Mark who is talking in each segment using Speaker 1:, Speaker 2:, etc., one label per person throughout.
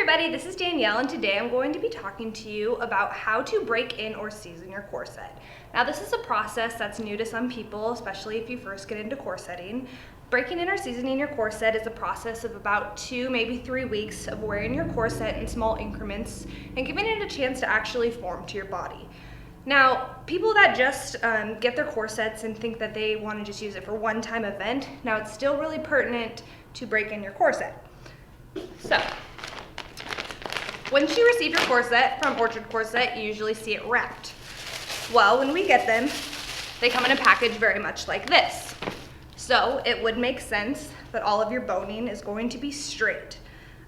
Speaker 1: everybody, this is Danielle, and today I'm going to be talking to you about how to break in or season your corset. Now this is a process that's new to some people, especially if you first get into corsetting. Breaking in or seasoning your corset is a process of about 2, maybe 3 weeks of wearing your corset in small increments and giving it a chance to actually form to your body. Now, people that just get their corsets and think that they want to just use it for one-time event, now it's still really pertinent to break in your corset. So, once you receive your corset from Orchard Corset, you usually see it wrapped. Well, when we get them, they come in a package very much like this. So it would make sense that all of your boning is going to be straight.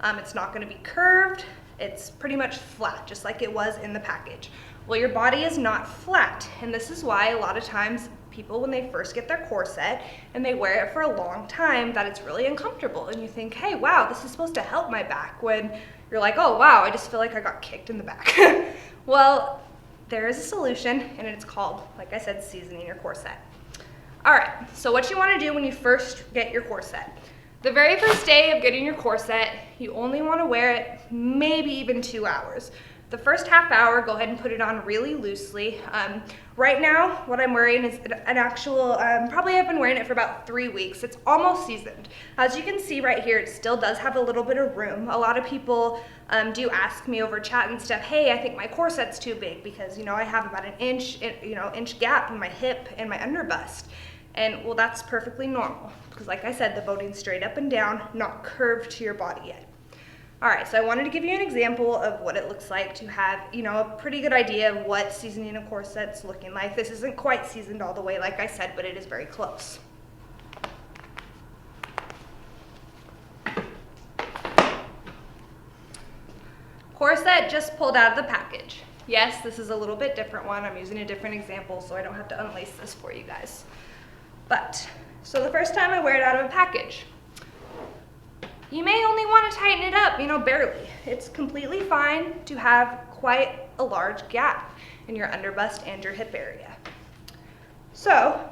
Speaker 1: It's not going to be curved, it's pretty much flat, just like it was in the package. Well, your body is not flat, and this is why a lot of times people, when they first get their corset and they wear it for a long time, that it's really uncomfortable, and you think, hey, wow, this is supposed to help my back, when you're like, oh wow, I just feel like I got kicked in the back. Well, there is a solution, and it's called, like I said, seasoning your corset. All right, so what you want to do when you first get your corset. The very first day of getting your corset, you only want to wear it maybe even 2 hours. The first half hour, go ahead and put it on really loosely. Right now, what I'm wearing is an actual, probably I've been wearing it for about 3 weeks. It's almost seasoned. As you can see right here, it still does have a little bit of room. A lot of people do ask me over chat and stuff, hey, I think my corset's too big because, I have about an inch, inch gap in my hip and my underbust. And well, that's perfectly normal because like I said, the boning's straight up and down, not curved to your body yet. All right, so I wanted to give you an example of what it looks like to have, a pretty good idea of what seasoning a corset's looking like. This isn't quite seasoned all the way, like I said, but it is very close. Corset just pulled out of the package. Yes, this is a little bit different one. I'm using a different example so I don't have to unlace this for you guys. But, so the first time I wear it out of a package, you may only want to tighten it up, barely. It's completely fine to have quite a large gap in your underbust and your hip area. So,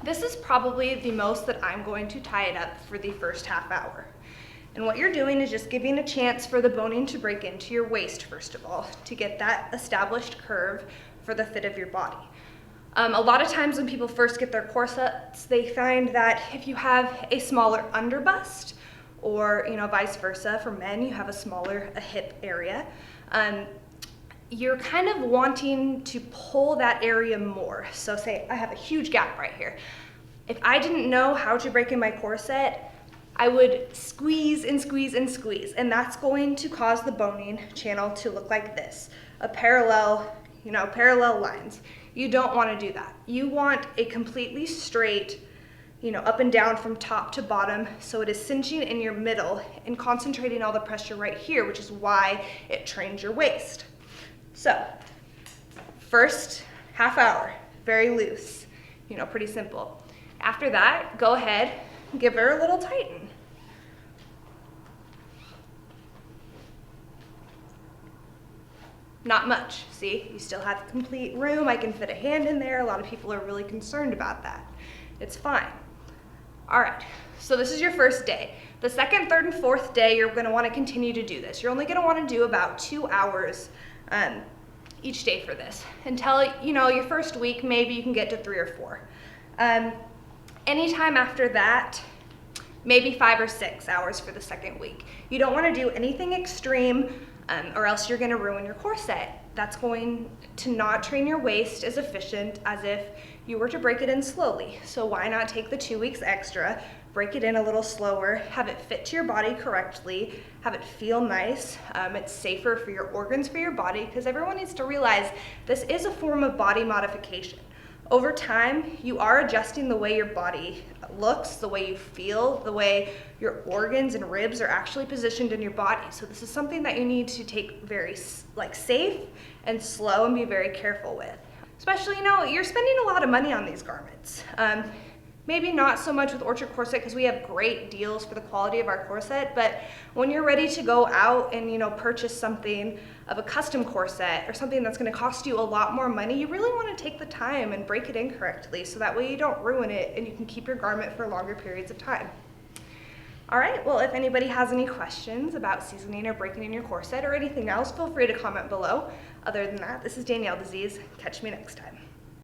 Speaker 1: this is probably the most that I'm going to tie it up for the first half hour. And what you're doing is just giving a chance for the boning to break into your waist, first of all, to get that established curve for the fit of your body. A lot of times when people first get their corsets, they find that if you have a smaller underbust, or vice versa, for men, you have a hip area, you're kind of wanting to pull that area more. So say I have a huge gap right here. If I didn't know how to break in my corset, I would squeeze and squeeze and squeeze, and that's going to cause the boning channel to look like this, a parallel lines. You don't want to do that. You want a completely straight, up and down from top to bottom, so it is cinching in your middle and concentrating all the pressure right here, which is why it trains your waist. So, first half hour, very loose, pretty simple. After that, go ahead, give her a little tighten. Not much, see? You still have complete room. I can fit a hand in there. A lot of people are really concerned about that. It's fine. All right, so this is your first day. The second, third, and fourth day, you're gonna wanna continue to do this. You're only gonna wanna do about 2 hours each day for this. Until, your first week, maybe you can get to 3 or 4. Anytime after that, maybe 5 or 6 hours for the second week. You don't wanna do anything extreme or else you're gonna ruin your corset. That's going to not train your waist as efficient as if you were to break it in slowly. So why not take the 2 weeks extra, break it in a little slower, have it fit to your body correctly, have it feel nice. It's safer for your organs, for your body, because everyone needs to realize this is a form of body modification. Over time, you are adjusting the way your body looks, the way you feel, the way your organs and ribs are actually positioned in your body. So this is something that you need to take very safe and slow and be very careful with. Especially, you're spending a lot of money on these garments. Maybe not so much with Orchard Corset because we have great deals for the quality of our corset, but when you're ready to go out and purchase something of a custom corset or something that's going to cost you a lot more money, you really want to take the time and break it in correctly so that way you don't ruin it and you can keep your garment for longer periods of time. All right, well, if anybody has any questions about seasoning or breaking in your corset or anything else, feel free to comment below. Other than that, this is Danielle Disease. Catch me next time.